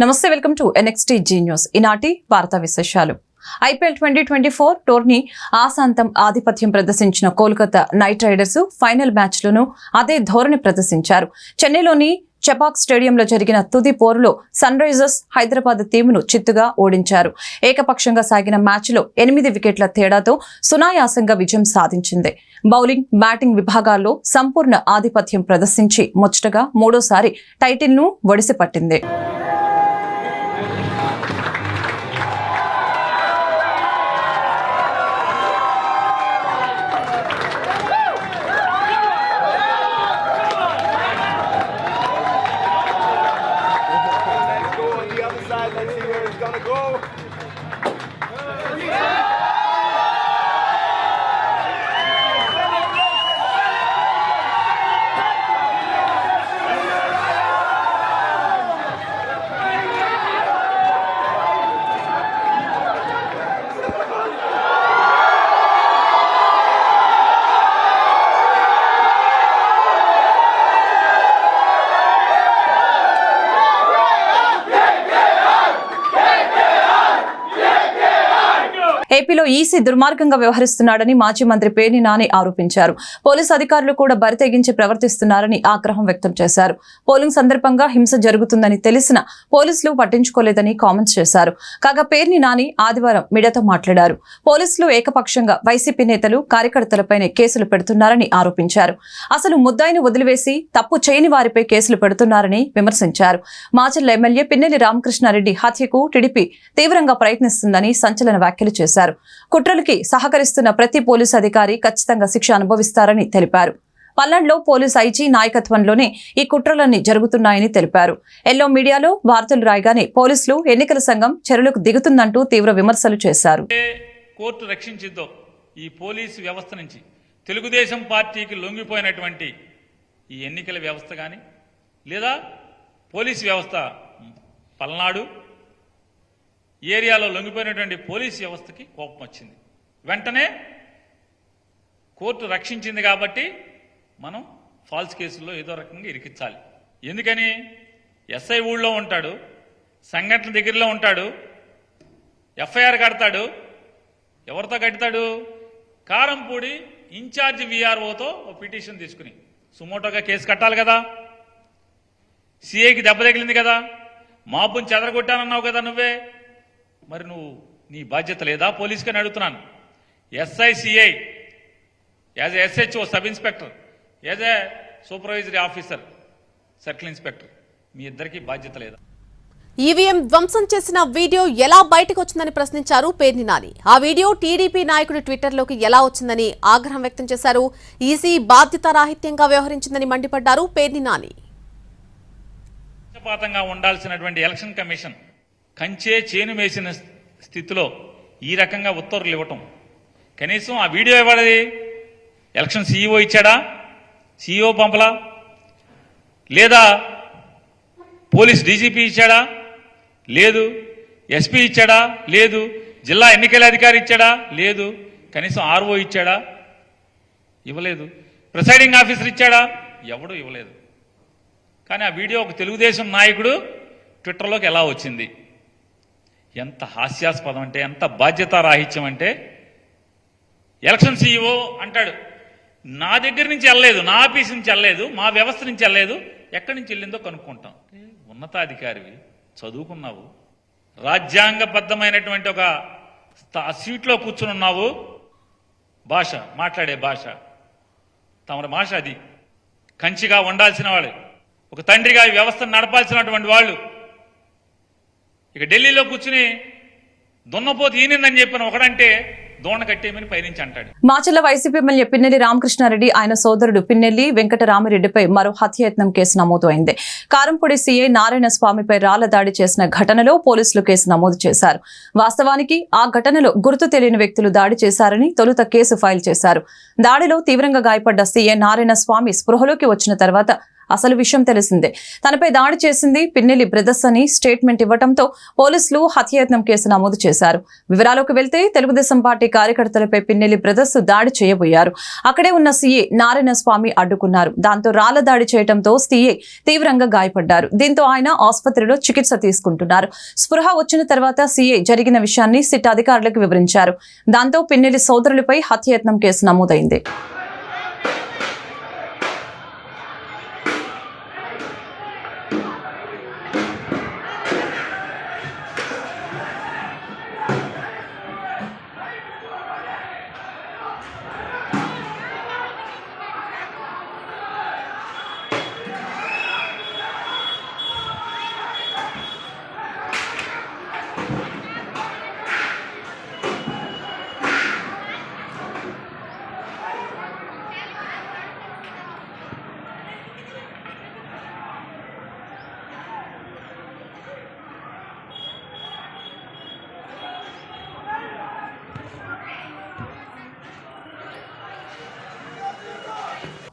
నమస్తే, welcome to NXT G news. ఈనాటి వార్తా విశేషాలు. IPL 2024 టోర్నీ ఆశాంతం ఆధిపత్యం ప్రదర్శించిన కోల్కతా నైట్ రైడర్స్ ఫైనల్ మ్యాచ్లోనూ అదే ధోరణి ప్రదర్శించారు. చెన్నైలోని చెపాక్ స్టేడియంలో జరిగిన తుది పోరులో సన్ రైజర్స్ హైదరాబాద్ టీమును చిత్తుగా ఓడించారు. ఏకపక్షంగా సాగిన మ్యాచ్లో 8 వికెట్ల తేడాతో సునాయాసంగా విజయం సాధించింది. బౌలింగ్, బ్యాటింగ్ విభాగాల్లో సంపూర్ణ ఆధిపత్యం ప్రదర్శించి ముచ్చటగా మూడోసారి టైటిల్ను ఒడిసిపట్టింది. Let's see where it's gonna go. ఏపీలో ఈసీ దుర్మార్గంగా వ్యవహరిస్తున్నాడని మాజీ మంత్రి పేర్ని నాని ఆరోపించారు. పోలీసు అధికారులు కూడా బరితెగించి ప్రవర్తిస్తున్నారని ఆగ్రహం వ్యక్తం చేశారు. పోలింగ్ సందర్భంగా హింస జరుగుతుందని తెలిసిన పోలీసులు పట్టించుకోలేదని కామెంట్స్ చేశారు. కాగా పేర్ని నాని ఆదివారం మీడియాతో మాట్లాడారు. పోలీసులు ఏకపక్షంగా వైసీపీ నేతలు, కార్యకర్తలపైనే కేసులు పెడుతున్నారని ఆరోపించారు. అసలు ముద్దాయిని వదిలివేసి తప్పు చేయని వారిపై కేసులు పెడుతున్నారని విమర్శించారు. మాచర్ల ఎమ్మెల్యే పిన్నెల్లి రామకృష్ణారెడ్డి హత్యకు టీడీపీ తీవ్రంగా ప్రయత్నిస్తుందని సంచలన వ్యాఖ్యలు చేశారు. కుట్రలకి సహకరిస్తున్న ప్రతి పోలీసు అధికారి ఖచ్చితంగా శిక్ష అనుభవిస్తారని తెలిపారు. పల్నాడులో పోలీసు ఐజీ నాయకత్వంలోనే ఈ కుట్రలన్నీ జరుగుతున్నాయని తెలిపారు. ఎల్లో మీడియాలో వార్తలు రాయగానే పోలీసులు, ఎన్నికల సంఘం చర్యలకు దిగుతుందంటూ తీవ్ర విమర్శలు చేశారు. కోర్టు రక్షించిద్దో ఈ పోలీసు వ్యవస్థ నుంచి తెలుగుదేశం పార్టీకి లొంగిపోయినటువంటి ఈ ఎన్నికల వ్యవస్థ కానీ లేదా పోలీసు వ్యవస్థ పల్నాడు ఏరియాలో లొంగిపోయినటువంటి పోలీసు వ్యవస్థకి కోపం వచ్చింది. వెంటనే కోర్టు రక్షించింది కాబట్టి మనం ఫాల్స్ కేసుల్లో ఏదో రకంగా ఇరికించాలి. ఎందుకని? ఎస్ఐ ఊళ్ళో ఉంటాడు, సంఘటన దగ్గరలో ఉంటాడు, ఎఫ్ఐఆర్ కడతాడు. ఎవరితో కడతాడు? కారంపూడి ఇన్ఛార్జ్ విఆర్ఓతో ఓ పిటిషన్ తీసుకుని సుమోటోగా కేసు కట్టాలి కదా. సిఐకి దెబ్బ తగిలింది కదా, మాపుని చెదరగొట్టానన్నావు కదా నువ్వే, మరి నువ్వు నీ బాధ్యత లేదా? పోలీసుకని అడుగుతున్నాను. SI CI as SHO sub inspector, as a supervisory officer circle inspector, మీ ఇద్దరికి బాధ్యత లేదా? ఈవీఎం ధ్వంసం చేసిన వీడియో ఎలా బయటకు వచ్చిందని ప్రశ్నించారు పేర్ని నాని. ఆ వీడియో టీడీపీ నాయకుడి ట్విట్టర్లోకి ఎలా వచ్చిందని ఆగ్రహం వ్యక్తం చేశారు. ఈసీ బాధ్యతారాహిత్యంగా వ్యవహరించిందని మండిపడ్డారు పేర్ని నాని. పక్షపాతంగా ఉండాల్సినటువంటి ఎలక్షన్ కమిషన్ కంచే చేను వేసిన స్థితిలో ఈ రకంగా ఉత్తర్వులు ఇవ్వటం, కనీసం ఆ వీడియో ఇవ్వడది ఎలక్షన్ సీఈఓ ఇచ్చాడా? సీఈఓ పంపలా? లేదా పోలీస్ డీజీపీ ఇచ్చాడా? లేదు. ఎస్పీ ఇచ్చాడా? లేదు. జిల్లా ఎన్నికల అధికారి ఇచ్చాడా? లేదు. కనీసం ఆర్ఓ ఇచ్చాడా? ఇవ్వలేదు. ప్రిసైడింగ్ ఆఫీసర్ ఇచ్చాడా? ఎవడూ ఇవ్వలేదు. కానీ ఆ వీడియో ఒక తెలుగుదేశం నాయకుడు ట్విట్టర్లోకి ఎలా వచ్చింది? ఎంత హాస్యాస్పదం అంటే, ఎంత బాధ్యతారాహిత్యం అంటే, ఎలక్షన్ సీఈఓ అంటాడు నా దగ్గర నుంచి వెళ్ళలేదు, నా ఆఫీస్ నుంచి వెళ్ళలేదు, మా వ్యవస్థ నుంచి వెళ్ళలేదు, ఎక్కడి నుంచి వెళ్ళిందో కనుక్కుంటాం. ఉన్నతాధికారివి, చదువుకున్నావు, రాజ్యాంగబద్ధమైనటువంటి ఒక సీట్లో కూర్చుని ఉన్నావు. భాష, మాట్లాడే భాష, తమ భాష అది. కంచిగా ఉండాల్సిన వాళ్ళు, ఒక తండ్రిగా ఈ వ్యవస్థను నడపాల్సినటువంటి వాళ్ళు ఇక ఢిల్లీలో కూర్చుని దున్నపోతు ఈనిందని చెప్పిన ఒకడంటే దోణ కట్టేయమని పైనుంచి అంటాడు. మాచర్ల వైసీపీ ఎమ్మెల్యే పిన్నెల్లి రామకృష్ణారెడ్డి, ఆయన సోదరుడు పిన్నెల్లి వెంకటరామిరెడ్డిపై మరో హత్యాయత్నం కేసు నమోదు అయింది. కారంపూడి సీఐ నారాయణ స్వామిపై రాళ్ల దాడి చేసిన ఘటనలో పోలీసులు కేసు నమోదు చేశారు. వాస్తవానికి ఆ ఘటనలో గుర్తు తెలియని వ్యక్తులు దాడి చేశారని తొలుత కేసు ఫైల్ చేశారు. దాడిలో తీవ్రంగా గాయపడ్డ సీఐ నారాయణ స్వామి స్పృహలోకి వచ్చిన తర్వాత అసలు విషయం తెలిసిందే. తనపై దాడి చేసింది పిన్నెల్లి బ్రదర్స్ అని స్టేట్మెంట్ ఇవ్వడంతో పోలీసులు హత్యాయత్నం కేసు నమోదు చేశారు. వివరాలకు వెళ్తే తెలుగుదేశం పార్టీ కార్యకర్తలపై పిన్నెల్లి బ్రదర్స్ దాడి చేయబోయారు. అక్కడే ఉన్న సీఏ నారాయణ స్వామి అడ్డుకున్నారు. దాంతో రాళ్ల దాడి చేయడంతో సీఏ తీవ్రంగా గాయపడ్డారు. దీంతో ఆయన ఆసుపత్రిలో చికిత్స తీసుకుంటున్నారు. స్పృహ వచ్చిన తర్వాత సీఏ జరిగిన విషయాన్ని సిట్ అధికారులకు వివరించారు. దాంతో పిన్నెల్లి సోదరులపై హత్యాయత్నం కేసు నమోదైంది.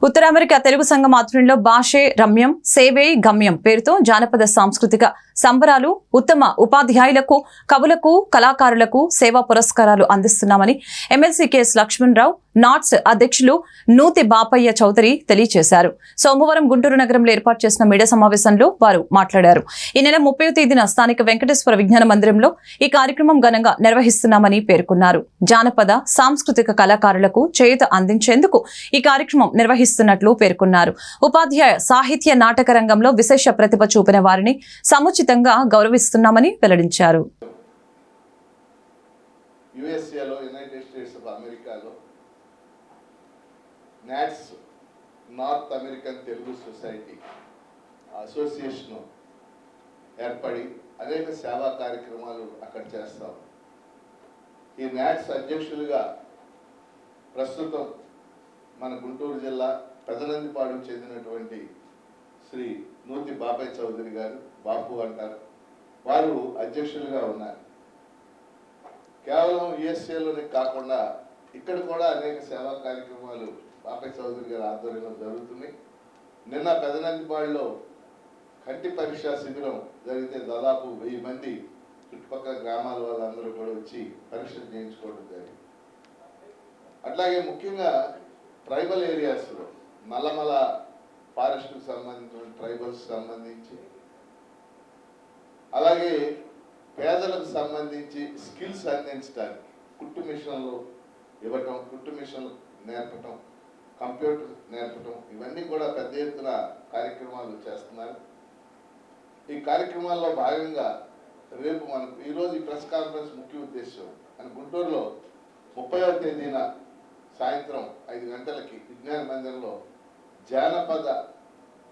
ఉత్తర అమెరికా తెలుగు సంఘం ఆధ్వర్యంలో భాషే రమ్యం సేవే గమ్యం పేరుతో జానపద సాంస్కృతిక సంబరాలు, ఉత్తమ ఉపాధ్యాయులకు, కవులకు, కళాకారులకు సేవా పురస్కారాలు అందిస్తున్నామని ఎమ్మెల్సీ కెఎస్ లక్ష్మణరావు నాట్స్ అధ్యక్షులు నూతి బాపయ్య చౌదరి తెలియజేశారు. సోమవారం గుంటూరు నగరంలో ఏర్పాటు చేసిన మీడియా సమావేశంలో వారు మాట్లాడారు. ఈ నెల 30వ తేదీన స్థానిక వెంకటేశ్వర విజ్ఞాన మందిరంలో ఈ కార్యక్రమం ఘనంగా నిర్వహిస్తున్నామని పేర్కొన్నారు. జానపద సాంస్కృతిక కళాకారులకు చేయూత అందించేందుకు ఈ కార్యక్రమం నిర్వహిస్తున్నట్లు పేర్కొన్నారు. ఉపాధ్యాయ సాహిత్య నాటక రంగంలో విశేష ప్రతిభ చూపిన వారిని సముచితంగా గౌరవిస్తున్నామని వెల్లడించారు. NATS North American Telugu society association ఏర్పడి అనేక సేవా కార్యక్రమాలు అక్కడ చేస్తాం. ఈ నాట్స్ అధ్యక్షులుగా ప్రస్తుతం మన గుంటూరు జిల్లా పెదనందిపాడుకు చెందినటువంటి శ్రీ నూతి బాపయ్య చౌదరి గారు, బాపు అంటారు, వారు అధ్యక్షులుగా ఉన్నారు. కేవలం యుఎస్ఏలోనే కాకుండా ఇక్కడ కూడా అనేక సేవా కార్యక్రమాలు బాపయ్య చౌదరి గారి ఆధ్వర్యంలో జరుగుతున్నాయి. నిన్న పెదనందిపాడులో కంటి పరీక్షా శిబిరం జరిగితే దాదాపు 1000 మంది చుట్టుపక్కల గ్రామాల వాళ్ళందరూ కూడా వచ్చి పరీక్షలు చేయించుకోవడం జరిగింది. అట్లాగే ముఖ్యంగా ట్రైబల్ ఏరియాస్లో నల్లమల ఫారెస్ట్కు సంబంధించిన ట్రైబల్స్ సంబంధించి, అలాగే పేదలకు సంబంధించి స్కిల్స్ అందించడానికి కుట్టు మిషన్లు ఇవ్వటం, కుట్టు మిషన్లు నేర్పటం, కంప్యూటర్ నేర్పటం, ఇవన్నీ కూడా పెద్ద ఎత్తున కార్యక్రమాలు చేస్తున్నారు. ఈ కార్యక్రమాల్లో భాగంగా రేపు మనకు ఈరోజు ఈ ప్రెస్ కాన్ఫరెన్స్ ముఖ్య ఉద్దేశం మన గుంటూరులో 30వ తేదీన సాయంత్రం 5 గంటలకి విజ్ఞాన మందిరంలో జానపద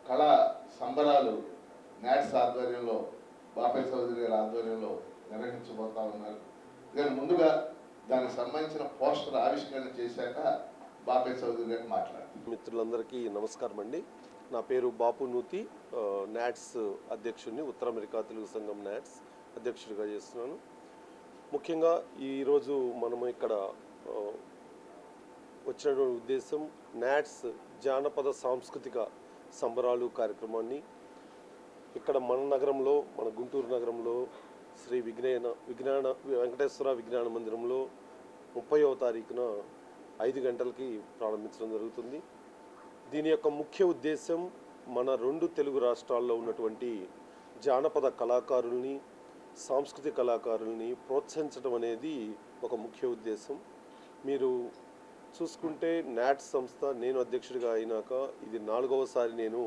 కళా సంబరాలు నాట్స్ ఆధ్వర్యంలో బాపయ్య చౌదరి గారి ఆధ్వర్యంలో నిర్వహించబోతా ఉన్నారు. కానీ ముందుగా దానికి సంబంధించిన పోస్టర్ ఆవిష్కరణ చేశాక బాపయ్య చౌదరి గారు మాట్లాడారు. మిత్రులందరికీ నమస్కారం అండి. నా పేరు బాపు నూతి, నాట్స్ అధ్యక్షుడిని, ఉత్తర అమెరికా తెలుగు సంఘం నాట్స్ అధ్యక్షుడిగా చేస్తున్నాను. ముఖ్యంగా ఈరోజు మనము ఇక్కడ వచ్చినటువంటి ఉద్దేశం నాట్స్ జానపద సాంస్కృతిక సంబరాలు కార్యక్రమాన్ని ఇక్కడ మన నగరంలో, మన గుంటూరు నగరంలో శ్రీ వెంకటేశ్వర విజ్ఞాన మందిరంలో 30వ తారీఖున 5 గంటలకి ప్రారంభించడం జరుగుతుంది. దీని యొక్క ముఖ్య ఉద్దేశం మన 2 తెలుగు రాష్ట్రాల్లో ఉన్నటువంటి జానపద కళాకారుల్ని, సాంస్కృతిక కళాకారుల్ని ప్రోత్సహించడం అనేది ఒక ముఖ్య ఉద్దేశం. మీరు చూసుకుంటే నాట్స్ సంస్థ నేను అధ్యక్షుడిగా అయినాక ఇది 4వసారి నేను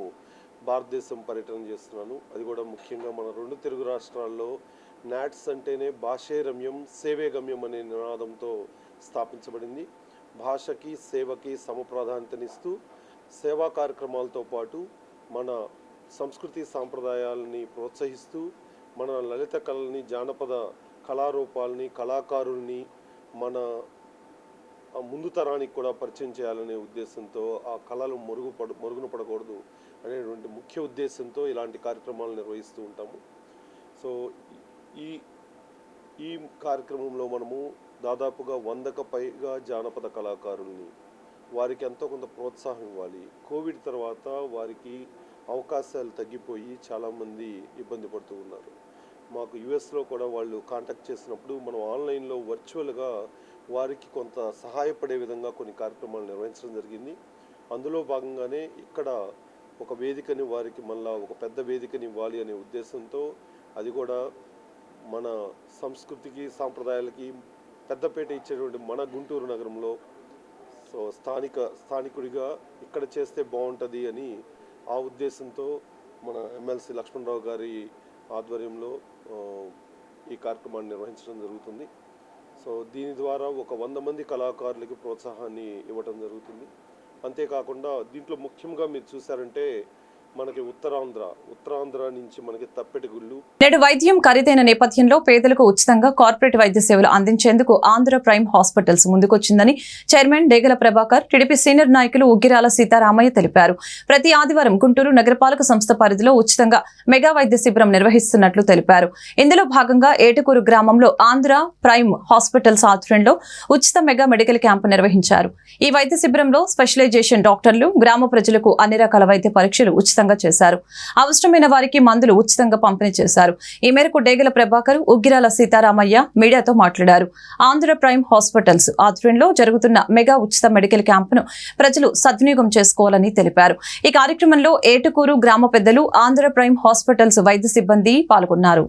భారతదేశం పర్యటన చేస్తున్నాను. అది కూడా ముఖ్యంగా మన 2 తెలుగు రాష్ట్రాల్లో నాట్స్ అంటేనే భాషే రమ్యం సేవే గమ్యం అనే నినాదంతో స్థాపించబడింది. భాషకి సేవకి సమప్రాధాన్యతనిస్తూ సేవా కార్యక్రమాలతో పాటు మన సంస్కృతి సాంప్రదాయాలని ప్రోత్సహిస్తూ మన లలిత కళల్ని, జానపద కళారూపాలని, కళాకారుల్ని మన ముందు తరానికి కూడా పరిచయం చేయాలనే ఉద్దేశంతో, ఆ కళలు మరుగున పడకూడదు అనేటువంటి ముఖ్య ఉద్దేశంతో ఇలాంటి కార్యక్రమాలు నిర్వహిస్తూ ఉంటాము. సో ఈ కార్యక్రమంలో మనము దాదాపుగా 100కు పైగా జానపద కళాకారుల్ని, వారికి ఎంతో కొంత ప్రోత్సాహం ఇవ్వాలి. కోవిడ్ తర్వాత వారికి అవకాశాలు తగ్గిపోయి చాలామంది ఇబ్బంది పడుతూ ఉన్నారు. మాకు యుఎస్లో కూడా వాళ్ళు కాంటాక్ట్ చేసినప్పుడు మనం ఆన్లైన్లో వర్చువల్గా వారికి కొంత సహాయపడే విధంగా కొన్ని కార్యక్రమాలు నిర్వహించడం జరిగింది. అందులో భాగంగానే ఇక్కడ ఒక వేదికని వారికి మళ్ళా ఒక పెద్ద వేదికని ఇవ్వాలి అనే ఉద్దేశంతో, అది కూడా మన సంస్కృతికి సాంప్రదాయాలకి పెద్దపేట ఇచ్చేటువంటి మన గుంటూరు నగరంలో సో స్థానికుడిగా ఇక్కడ చేస్తే బాగుంటుంది అని ఆ ఉద్దేశంతో మన ఎమ్మెల్సీ లక్ష్మణరావు గారి ఆధ్వర్యంలో ఈ కార్యక్రమాన్ని నిర్వహించడం జరుగుతుంది. సో దీని ద్వారా ఒక 100 మంది కళాకారులకి ప్రోత్సాహాన్ని ఇవ్వడం జరుగుతుంది. అంతేకాకుండా దీంట్లో ముఖ్యంగా మీరు చూసారంటే మనకి ఉత్తరాంధ్ర నుంచి మనకి తప్పెటి గుళ్ళు. నేడు వైద్యం ఖరీదైన నేపథ్యంలో పేదలకు ఉచితంగా కార్పొరేట్ వైద్య సేవలు అందించేందుకు ఆంధ్ర ప్రైమ్ హాస్పిటల్స్ ముందుకొచ్చిందని చైర్మన్ డేగల ప్రభాకర్, టీడీపీ సీనియర్ నాయకులు ఉగ్గిరాల సీతారామయ్య తెలిపారు. ప్రతి ఆదివారం గుంటూరు నగరపాలక సంస్థ పరిధిలో ఉచితంగా మెగా వైద్య శిబిరం నిర్వహిస్తున్నట్లు తెలిపారు. ఇందులో భాగంగా ఏటుకూరు గ్రామంలో ఆంధ్ర ప్రైమ్ హాస్పిటల్స్ ఆధ్వర్యంలో ఉచిత మెగా మెడికల్ క్యాంపు నిర్వహించారు. ఈ వైద్య శిబిరంలో స్పెషలైజేషన్ డాక్టర్లు గ్రామ ప్రజలకు అన్ని రకాల వైద్య పరీక్షలు ఉచితంగా చేశారు. అవసరమైన వారికి మందులు ఉచితంగా పంపిణీ చేశారు. ఈ మేరకు డేగల ప్రభాకర్, ఉగ్గిరాల సీతారామయ్య మీడియాతో మాట్లాడారు. ఆంధ్ర ప్రైమ్ హాస్పిటల్స్ ఆధ్వర్యంలో జరుగుతున్న మెగా ఉచిత మెడికల్ క్యాంపును ప్రజలు సద్వినియోగం చేసుకోవాలని తెలిపారు. ఈ కార్యక్రమంలో ఏటుకూరు గ్రామ పెద్దలు, ఆంధ్ర ప్రైమ్ హాస్పిటల్స్ వైద్య సిబ్బంది పాల్గొన్నారు.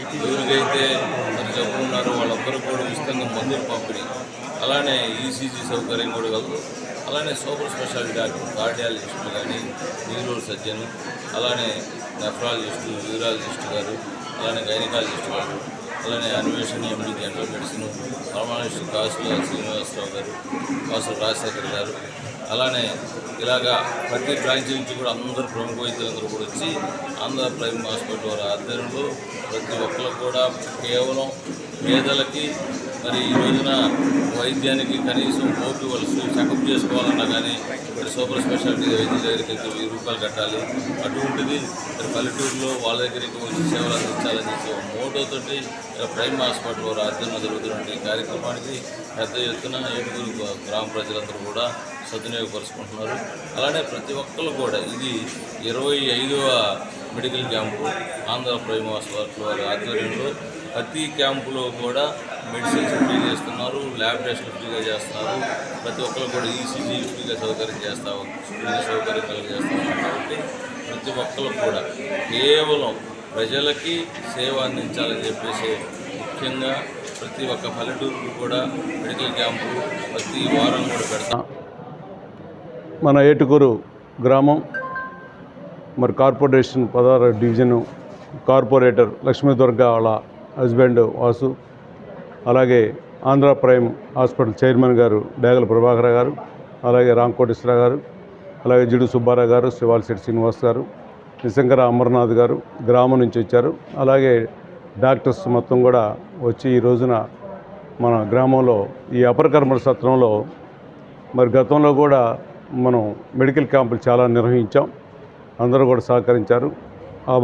ఎవరికైతే మరి జబ్బులు ఉన్నారో వాళ్ళందరూ కూడా ఉచితంగా మందులు పంపిణీ, అలానే ఈసీజీ సౌకర్యం కూడా కలదు. అలానే సూపర్ స్పెషాలిటీ డాక్టర్, కార్డియాలజిస్టులు కానీ, న్యూరో సర్జన్, అలానే నెఫ్రాలజిస్టు, యూరాలజిస్టు గారు, అలానే గైనకాలజిస్టు గారు, అలానే అన్వేషణ ఎండి జనరల్ మెడిసిన్ ఫార్మాలజిస్ట్ కాసుల శ్రీనివాసరావు గారు, కాసుల రాజశేఖర్ గారు, అలానే ఇలాగా ప్రతి బ్రాంచ్ నుంచి కూడా అందరూ ప్రముఖ వైద్యులందరూ కూడా వచ్చి ఆంధ్ర ప్రైమ్ హాస్పిటల్ వారి ఆధ్వర్యంలో ప్రతి ఒక్కరికి కూడా కేవలం పేదలకి మరి ఈ రోజున వైద్యానికి కనీసం ఓపీ వాళ్ళు చెకప్ చేసుకోవాలన్నా కానీ మరి సూపర్ స్పెషాలిటీ వైద్యుల దగ్గరికి అయితే 1000 రూపాయలు కట్టాలి. అటువంటిది మరి పల్లెటూరులో వాళ్ళ దగ్గరికి వచ్చి సేవలు అందించాలని చెప్పి మోటోతోటి ప్రైమ్ హాస్పిటల్ వారి ఆధ్వర్యంలో జరుగుతున్న ఈ కార్యక్రమానికి పెద్ద ఎత్తున ఏడుగురు గ్రామ ప్రజలందరూ కూడా సద్వినియోగపరుచుకుంటున్నారు. అలానే ప్రతి ఒక్కరు కూడా ఇది 25వ medical camp Andhra prime hospital వారి ఆధ్వర్యంలో. ప్రతి క్యాంపులో కూడా మెడిసిన్స్ ఫ్రీ చేస్తున్నారు, ల్యాబ్ టెస్టులు ఫ్రీగా చేస్తున్నారు. ప్రతి ఒక్కరు కూడా ఈసీజీ ఫ్రీగా సౌకర్యం చేస్తాము, సౌకర్యం కలిగజేస్తాము. కాబట్టి ప్రతి ఒక్కరు కూడా కేవలం ప్రజలకి సేవ అందించాలని చెప్పేసి ముఖ్యంగా ప్రతి ఒక్క పల్లెటూరుకు కూడా మెడికల్ క్యాంపు ప్రతి వారం కూడా పెడతాం. మన ఏటుకూరు గ్రామం మరి కార్పొరేషన్ 16వ డివిజను కార్పొరేటర్ లక్ష్మీదుర్గ వాళ్ళ హస్బెండ్ వాసు, అలాగే ఆంధ్ర ప్రైమ్ హాస్పిటల్ చైర్మన్ గారు డేగల ప్రభాకర్ గారు, అలాగే రాంకోటేశ్వర గారు, అలాగే జిడు సుబ్బారావు గారు, శివాలశెట్టి శ్రీనివాస్ గారు, నిశంకర అమర్నాథ్ గారు గ్రామం నుంచి వచ్చారు. అలాగే డాక్టర్స్ మొత్తం కూడా వచ్చి ఈ రోజున మన గ్రామంలో ఈ అపరకర్మల సత్రంలో మరి గతంలో కూడా మనం మెడికల్ క్యాంపులు చాలా నిర్వహించాం. అందరూ కూడా సహకరించారు. ఆ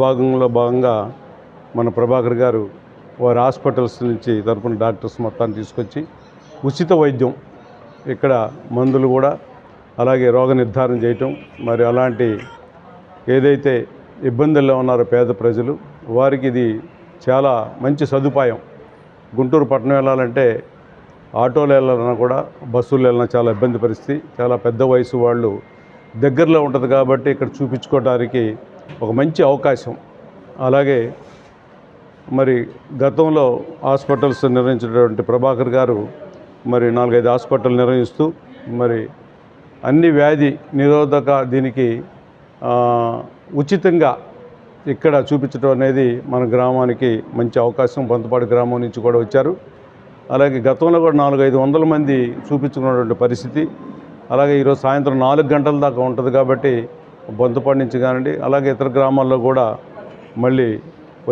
భాగంగా మన ప్రభాకర్ గారు వారి హాస్పిటల్స్ నుంచి తరపున డాక్టర్స్ మొత్తాన్ని తీసుకొచ్చి ఉచిత వైద్యం, ఇక్కడ మందులు కూడా, అలాగే రోగ నిర్ధారణ చేయటం, మరి అలాంటి ఏదైతే ఇబ్బందుల్లో ఉన్నారో పేద ప్రజలు వారికి ఇది చాలా మంచి సదుపాయం. గుంటూరు పట్టణం వెళ్ళాలంటే ఆటోలు వెళ్ళాలన్నా కూడా, బస్సులు వెళ్ళినా చాలా ఇబ్బంది పరిస్థితి. చాలా పెద్ద వయసు వాళ్ళు దగ్గరలో ఉంటుంది కాబట్టి ఇక్కడ చూపించుకోవడానికి ఒక మంచి అవకాశం. అలాగే మరి గతంలో హాస్పిటల్స్ నిర్వహించినటువంటి ప్రభాకర్ గారు మరి 4-5 హాస్పిటల్ నిర్వహిస్తూ మరి అన్ని వ్యాధి నిరోధక దీనికి ఉచితంగా ఇక్కడ చూపించడం అనేది మన గ్రామానికి మంచి అవకాశం. బొంతపాడు గ్రామం నుంచి కూడా వచ్చారు. అలాగే గతంలో కూడా 400-500 మంది చూపించుకున్నటువంటి పరిస్థితి. అలాగే ఈరోజు సాయంత్రం 4 గంటల దాకా ఉంటుంది కాబట్టి బొంతపాడు నుంచి కానివ్వండి, అలాగే ఇతర గ్రామాల్లో కూడా మళ్ళీ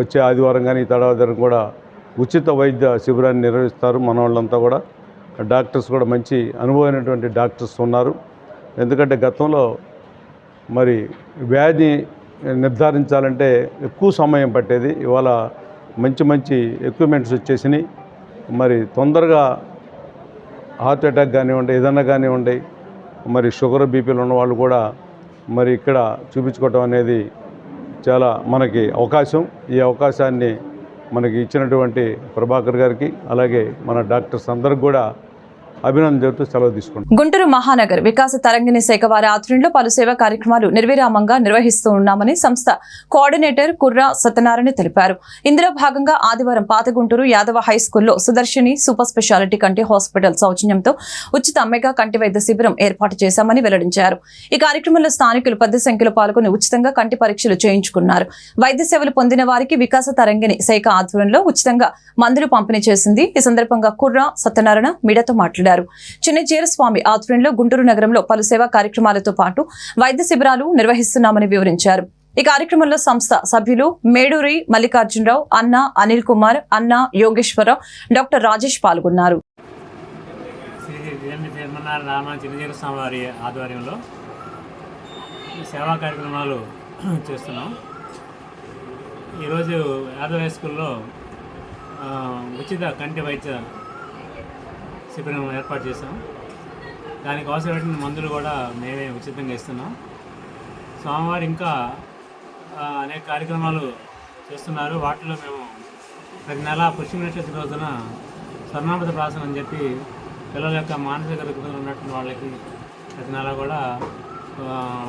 వచ్చే ఆదివారం కానీ తడవారం కూడా ఉచిత వైద్య శిబిరాన్ని నిర్వహిస్తారు. మన వాళ్ళంతా కూడా డాక్టర్స్ కూడా మంచి అనుభవమైనటువంటి డాక్టర్స్ ఉన్నారు. ఎందుకంటే గతంలో మరి వ్యాధి నిర్ధారించాలంటే ఎక్కువ సమయం పట్టేది. ఇవాళ మంచి ఎక్విప్మెంట్స్ వచ్చేసినాయి. మరి తొందరగా హార్ట్ అటాక్ కానివ్వండి, ఏదన్నా కానివ్వండి, మరి షుగర్ బీపీలు ఉన్న వాళ్ళు కూడా మరి ఇక్కడ చూపించుకోవటం అనేది చాలా మనకి అవకాశం. ఈ అవకాశాన్ని మనకి ఇచ్చినటువంటి ప్రభాకర్ గారికి అలాగే మన డాక్టర్స్ అందరికి కూడా అభినందన చెబుతూ సెలవు తీసుకుంటాం. గుంటూరు మహానగర్ వికాస తరంగిణి శాఖ వారి ఆధ్వర్యంలో పలు సేవా కార్యక్రమాలు నిర్విరామంగా నిర్వహిస్తూ ఉన్నామని సంస్థ కోఆర్డినేటర్ కుర్రా సత్యనారాయణ తెలిపారు. ఇందులో భాగంగా ఆదివారం పాత గుంటూరు యాదవ హై స్కూల్లో సుదర్శిని సూపర్ స్పెషాలిటీ కంటి హాస్పిటల్ సౌజన్యంతో ఉచిత మెగా కంటి వైద్య శిబిరం ఏర్పాటు చేశామని వెల్లడించారు. ఈ కార్యక్రమంలో స్థానికులు పెద్ద సంఖ్యలో పాల్గొని ఉచితంగా కంటి పరీక్షలు చేయించుకున్నారు. వైద్య సేవలు పొందిన వారికి వికాస తరంగిణి శాఖ ఆధ్వర్యంలో ఉచితంగా మందులు పంపిణీ చేసింది. ఈ సందర్భంగా కుర్రా సత్యనారాయణ మీడియాతో మాట్లాడారు. చిన్నజీర స్వామి ఆధ్వర్యంలో గుంటూరు నగరంలో పలు సేవా కార్యక్రమాలతో పాటు వైద్య శిబిరాలు నిర్వహిస్తున్నామని వివరించారు. ఈ కార్యక్రమంలో సంస్థ సభ్యులు మేడూరి మల్లికార్జునరావు, అన్న అనిల్ కుమార్, అన్న యోగేశ్వరరావు, డాక్టర్ రాజేష్ పాల్గొన్నారు. చిన్నజీర స్వామి వారి ఆధ్వర్యంలో సేవా కార్యక్రమాలు చేస్తున్నాం. ఈరోజు యాదవ్ హై స్కూల్లో ఉచిత కంటి వైద్య శిబిరం ఏర్పాటు చేసాం. దానికి అవసరమైన మందులు కూడా మేమే ఉచితంగా ఇస్తున్నాం. స్వామివారు ఇంకా అనేక కార్యక్రమాలు చేస్తున్నారు. వాటిలో మేము ప్రతి నెల పుష్యనక్షత్ర రోజున స్వర్ణామృత ప్రాసనం అని చెప్పి పిల్లల యొక్క మానసిక రుగ్మతలు ఉన్నటువంటి వాళ్ళకి ప్రతి నెల కూడా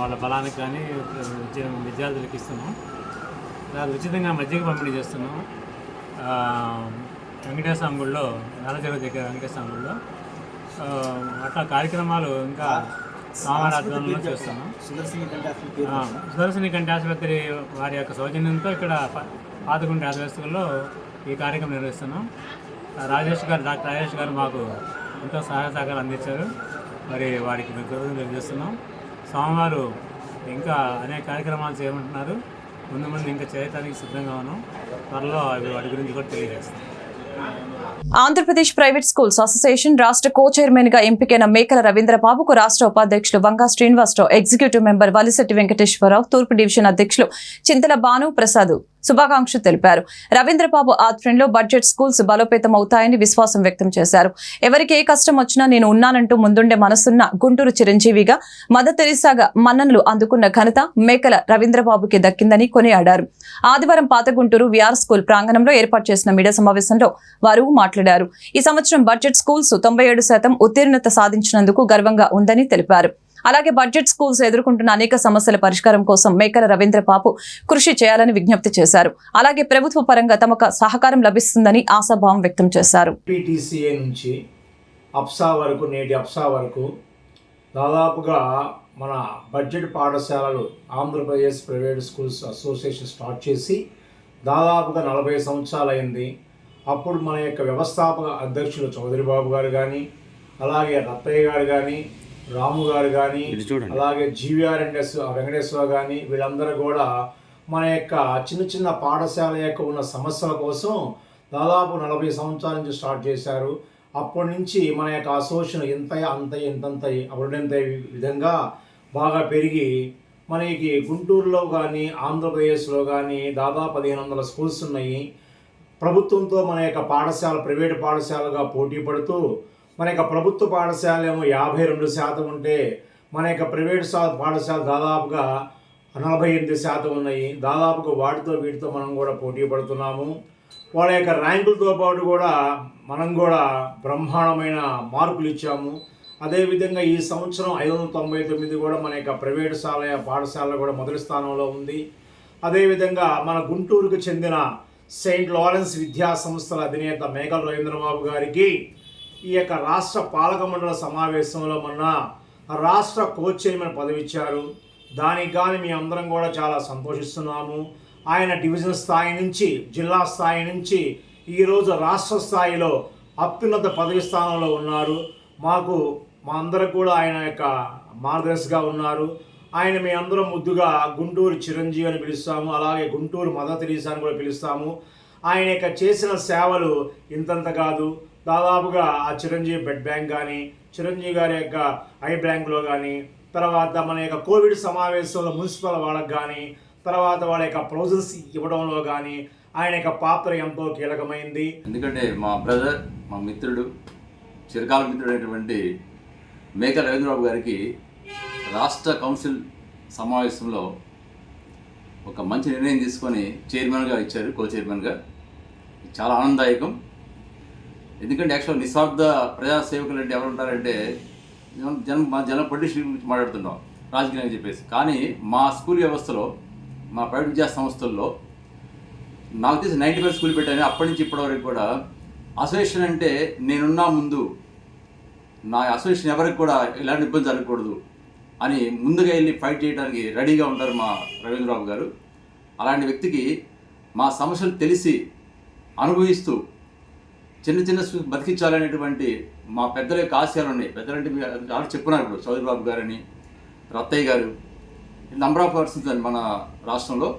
వాళ్ళ బలానికి కానీ విద్యార్థులకు ఇస్తున్నాం. దాని ఉచితంగా మజ్జిగ పంపిణీ చేస్తున్నాం. వెంకటేశ్వర గుడిలో నల్లచెరువు దగ్గర వెంకటేశ్వర గుడిలో అట్లా కార్యక్రమాలు ఇంకా సోమవారాధ్వర్యంలో చేస్తున్నాం. సుదర్శిని కంటి ఆసుపత్రి వారి యొక్క సౌజన్యంతో ఇక్కడ పాతగుంట ఆసుపత్రిలో ఈ కార్యక్రమం నిర్వహిస్తున్నాం. డాక్టర్ రాజేష్ గారు మాకు ఎంతో సహాయ సహకారాలు అందించారు. మరి వారికి కృతజ్ఞతలు తెలియజేస్తున్నాం. సోమవారు ఇంకా అనేక కార్యక్రమాలు చేయమంటున్నారు. ముందు ఇంకా చేయడానికి సిద్ధంగా ఉన్నాం. త్వరలో వాటి గురించి కూడా తెలియజేస్తాం. ఆంధ్రప్రదేశ్ ప్రైవేట్ స్కూల్స్ అసోసియేషన్ రాష్ట్ర కో చైర్మన్ గా ఎంపికైన మేకల రవీంద్రబాబుకు రాష్ట్ర ఉపాధ్యక్షులు వంగా శ్రీనివాసరావు, ఎగ్జిక్యూటివ్ మెంబర్ వలిశెట్టి వెంకటేశ్వరరావు, తూర్పు డివిజన్ అధ్యక్షులు చింతల భాను ప్రసాద్ శుభాకాంక్షలు తెలిపారు. రవీంద్రబాబు ఆధ్వర్యంలో బడ్జెట్ స్కూల్స్ బలోపేతమవుతాయని విశ్వాసం వ్యక్తం చేశారు. ఎవరికి ఏ కష్టం వచ్చినా నేను ఉన్నానంటూ ముందుండే మనసున్న గుంటూరు చిరంజీవిగా, మదర్ తెరీసాగా మన్ననలు అందుకున్న ఘనత మేకల రవీంద్రబాబుకి దక్కిందని కొనియాడారు. ఆదివారం పాత గుంటూరు విఆర్ స్కూల్ ప్రాంగణంలో ఏర్పాటు చేసిన మీడియా సమావేశంలో వారు మాట్లాడారు. ఈ సంవత్సరం బడ్జెట్ స్కూల్స్ 97% ఉత్తీర్ణత సాధించినందుకు గర్వంగా ఉందని తెలిపారు. అలాగే బడ్జెట్ స్కూల్స్ ఎదుర్కొంటున్న అనేక సమస్యల పరిష్కారం కోసం మేకల రవీంద్రబాబు కృషి చేయాలని విజ్ఞప్తి చేశారు. అలాగే ప్రభుత్వ పరంగా తమకు సహకారం లభిస్తుందని ఆశాభావం వ్యక్తం చేశారు. PTCA నుంచి అప్సా వరకు, నేటి అప్సా వరకు దాదాపుగా మన బడ్జెట్ పాఠశాలలు Andhra Pradesh private schools association start చేసి దాదాపుగా 40 సంవత్సరాలు అయింది. అప్పుడు మన యొక్క వ్యవస్థాపక అధ్యక్షులు చౌదరి బాబు గారు కానీ, అలాగే రత్తయ్య గారు కానీ, రాము గారు కానీ, అలాగే GVRNS వెంకటేశ్వర కానీ, వీళ్ళందరూ కూడా మన యొక్క చిన్న పాఠశాల యొక్క ఉన్న సమస్యల కోసం దాదాపు 40 సంవత్సరాల నుంచి స్టార్ట్ చేశారు. అప్పటి నుంచి మన యొక్క అసోసియేషన్ ఇంతంత అప్పుడంత విధంగా బాగా పెరిగి మనకి గుంటూరులో కానీ ఆంధ్రప్రదేశ్లో కానీ దాదాపు 1500 స్కూల్స్ ఉన్నాయి. ప్రభుత్వంతో మన యొక్క పాఠశాల ప్రైవేటు పాఠశాలగా పోటీ పడుతూ మన యొక్క ప్రభుత్వ పాఠశాల ఏమో 52% ఉంటే మన యొక్క ప్రైవేట్ పాఠశాల దాదాపుగా 48% ఉన్నాయి. దాదాపుగా వీటితో మనం కూడా పోటీ పడుతున్నాము. వాళ్ళ యొక్క ర్యాంకులతో పాటు కూడా మనం కూడా బ్రహ్మాండమైన మార్కులు ఇచ్చాము. అదేవిధంగా ఈ సంవత్సరం 599 కూడా మన యొక్క ప్రైవేటు పాఠశాల కూడా మొదటి స్థానంలో ఉంది. అదేవిధంగా మన గుంటూరుకు చెందిన సెయింట్ లారెన్స్ విద్యా సంస్థల అధినేత మేకల రవీంద్రబాబు గారికి ఈ యొక్క రాష్ట్ర పాలక మండల సమావేశంలో మొన్న రాష్ట్ర కో చైర్మన్ పదవి ఇచ్చారు. దానికి కానీ మీ అందరం కూడా చాలా సంతోషిస్తున్నాము. ఆయన డివిజన్ స్థాయి నుంచి, జిల్లా స్థాయి నుంచి ఈరోజు రాష్ట్ర స్థాయిలో అత్యున్నత పదవి స్థానంలో ఉన్నారు. మా అందరూ కూడా ఆయన యొక్క మార్గదర్శిగా ఉన్నారు. ఆయన మీ అందరం ముద్దుగా గుంటూరు చిరంజీవి అని పిలుస్తాము, అలాగే గుంటూరు మదర్ తెరీసా అని కూడా పిలుస్తాము. ఆయన యొక్క చేసిన సేవలు ఇంతంత కాదు. దాదాపుగా ఆ చిరంజీవి బెడ్ బ్యాంక్ కానీ, చిరంజీవి గారి యొక్క ఐ బ్యాంక్లో కానీ, తర్వాత మన యొక్క కోవిడ్ సమావేశంలో మున్సిపల్ వాళ్ళకి కానీ, తర్వాత వాళ్ళ యొక్క ప్రొవిజన్స్ ఇవ్వడంలో కానీ ఆయన యొక్క పాత్ర ఎంతో కీలకమైంది. ఎందుకంటే మా బ్రదర్, మా మిత్రుడు, చిరకాల మిత్రుడైనటువంటి మేకల రవీంద్రబాబు గారికి రాష్ట్ర కౌన్సిల్ సమావేశంలో ఒక మంచి నిర్ణయం తీసుకొని చైర్మన్గా ఇచ్చారు, కో చైర్మన్గా. చాలా ఆనందదాయకం. ఎందుకంటే యాక్చువల్ నిస్వార్థ ప్రజాసేవకులు అంటే ఎవరు ఉంటారంటే మా జనం పొలిటిషియన్ గురించి మాట్లాడుతున్నాం, రాజకీయం చెప్పేసి. కానీ మా స్కూల్ వ్యవస్థలో, మా ప్రైవేట్ విద్యా సంస్థల్లో నాకు తెలిసి 90% స్కూల్ పెట్టాను. అప్పటి నుంచి ఇప్పటివరకు కూడా అసోసియేషన్ అంటే నేనున్నా ముందు నా అసోసియేషన్ ఎవరికి కూడా ఇలాంటి ఇబ్బంది జరగకూడదు అని ముందుగా వెళ్ళి ఫైట్ చేయడానికి రెడీగా ఉంటారు మా రవీంద్రబాబు గారు. అలాంటి వ్యక్తికి మా సమస్యలు తెలిసి అనుభవిస్తూ చిన్న చిన్న బతికించాలనేటువంటి మా పెద్దల యొక్క ఆశయాలు ఉన్నాయి. పెద్దలంటే మీరు చెప్పున్నారు ఇప్పుడు, చౌదరి బాబు గారని, రత్తయ్య గారు, నంబర్ ఆఫ్ పర్సన్స్ అని మన రాష్ట్రంలో.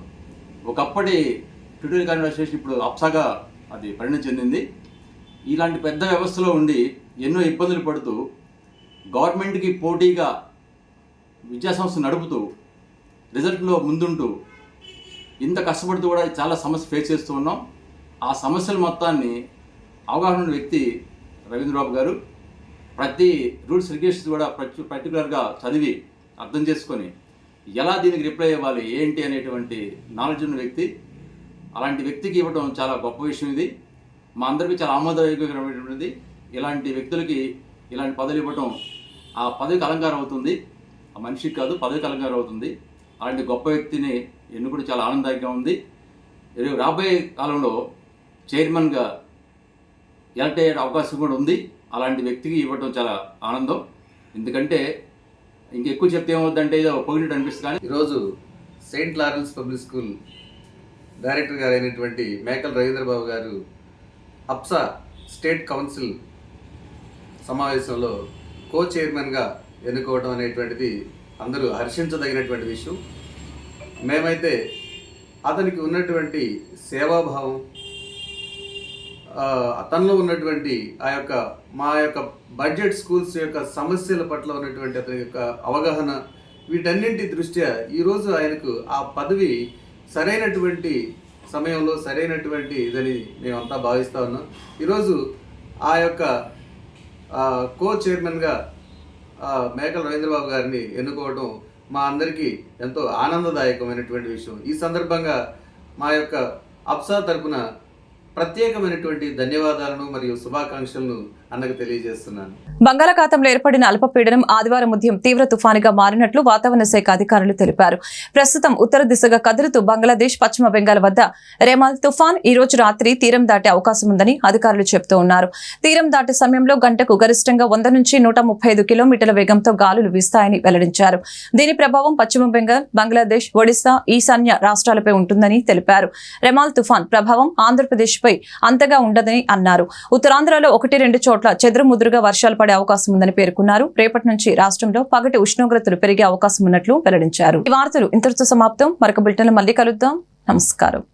ఒకప్పటి ట్యూటోరియల్ అడ్మినిస్ట్రేషన్ ఇప్పుడు అప్సాగా అది పరిణతి చెందింది. ఇలాంటి పెద్ద వ్యవస్థలో ఉండి ఎన్నో ఇబ్బందులు పడుతూ గవర్నమెంట్కి పోటీగా విద్యాసంస్థ నడుపుతూ రిజల్ట్లో ముందుంటూ ఇంత కష్టపడుతూ కూడా చాలా సమస్య ఫేస్ చేస్తూ ఉన్నాం. ఆ సమస్యల మొత్తాన్ని అవగాహన ఉన్న వ్యక్తి రవీంద్రబాబు గారు. ప్రతి రూల్స్ రెగ్యులేషన్స్ కూడా పర్టికులర్గా చదివి అర్థం చేసుకొని ఎలా దీనికి రిప్లై ఇవ్వాలి ఏంటి అనేటువంటి నాలెడ్జ్ ఉన్న వ్యక్తి. అలాంటి వ్యక్తికి ఇవ్వడం చాలా గొప్ప విషయం. ఇది మా అందరికీ చాలా ఆమోదయోగ్యమైనటువంటిది. ఇలాంటి వ్యక్తులకి ఇలాంటి పదవులు ఇవ్వటం ఆ పదవికి అలంకారం అవుతుంది, ఆ మనిషికి కాదు, పదవికి అలంకారం అవుతుంది. అలాంటి గొప్ప వ్యక్తిని ఎన్నుకోవడం చాలా ఆనందదాయకంగా ఉంది. రాబోయే కాలంలో చైర్మన్గా ఎలక్ట్ అయ్యే అవకాశం కూడా ఉంది. అలాంటి వ్యక్తికి ఇవ్వటం చాలా ఆనందం. ఎందుకంటే ఇంకెక్కువ చెప్తే ఏమవుద్దంటే ఏదో పొగినట్టు అనిపిస్తుంది. కానీ ఈరోజు Saint Lawrence public school director గారు అయినటువంటి మేకల రవీంద్రబాబు గారు అప్సా స్టేట్ కౌన్సిల్ సమావేశంలో కో చైర్మన్గా ఎన్నుకోవడం అనేటువంటిది అందరూ హర్షించదగినటువంటి విషయం. మేమైతే అతనికి ఉన్నటువంటి సేవాభావం, తనలో ఉన్నటువంటి మా యొక్క బడ్జెట్ స్కూల్స్ యొక్క సమస్యల పట్ల ఉన్నటువంటి అతని యొక్క అవగాహన, వీటన్నింటి దృష్ట్యా ఈరోజు ఆయనకు ఆ పదవి సరైనటువంటి సమయంలో సరైనటువంటి ఇదని మేమంతా భావిస్తూ ఉన్నాం. ఈరోజు ఆ యొక్క కో చైర్మన్గా మేకల రవీంద్రబాబు గారిని ఎన్నుకోవడం మా అందరికీ ఎంతో ఆనందదాయకమైనటువంటి విషయం. ఈ సందర్భంగా మా యొక్క అప్సా తరపున ప్రత్యేకమైనటువంటి ధన్యవాదాలను మరియు శుభాకాంక్షలను అన్నకు తెలియజేస్తున్నాను. బంగాళాఖాతంలో ఏర్పడిన అల్పపీడనం ఆదివారం ఉదయం తీవ్ర తుఫానుగా మారినట్లు వాతావరణ శాఖ అధికారులు తెలిపారు. ప్రస్తుతం ఉత్తర దిశగా కదులుతూ బంగ్లాదేశ్, పశ్చిమ బెంగాల్ వద్ద రెమాల్ తుఫాన్ ఈ రోజు రాత్రి తీరం దాటే అవకాశం ఉందని అధికారులు చెబుతూ ఉన్నారు. తీరం దాటే సమయంలో గంటకు గరిష్టంగా 100 నుంచి 135 కిలోమీటర్ల వేగంతో గాలులు వీస్తాయని వెల్లడించారు. దీని ప్రభావం పశ్చిమ బెంగాల్, బంగ్లాదేశ్, ఒడిశా, ఈశాన్య రాష్ట్రాలపై ఉంటుందని తెలిపారు. రెమాల్ తుఫాన్ ప్రభావం ఆంధ్రప్రదేశ్ పై అంతగా ఉండదని అన్నారు. ఉత్తరాంధ్రలో 1-2 చోట్ల చెదురుముదురుగా వర్షాలు పడే అవకాశం ఉందని పేర్కొన్నారు. రేపటి నుంచి రాష్ట్రంలో పగటి ఉష్ణోగ్రతలు పెరిగే అవకాశం ఉన్నట్లు వెల్లడించారు. ఈ వార్తలు ఇంతటితో సమాప్తం. మరొక బులెటిన్లో మళ్ళీ కలుద్దాం. నమస్కారం.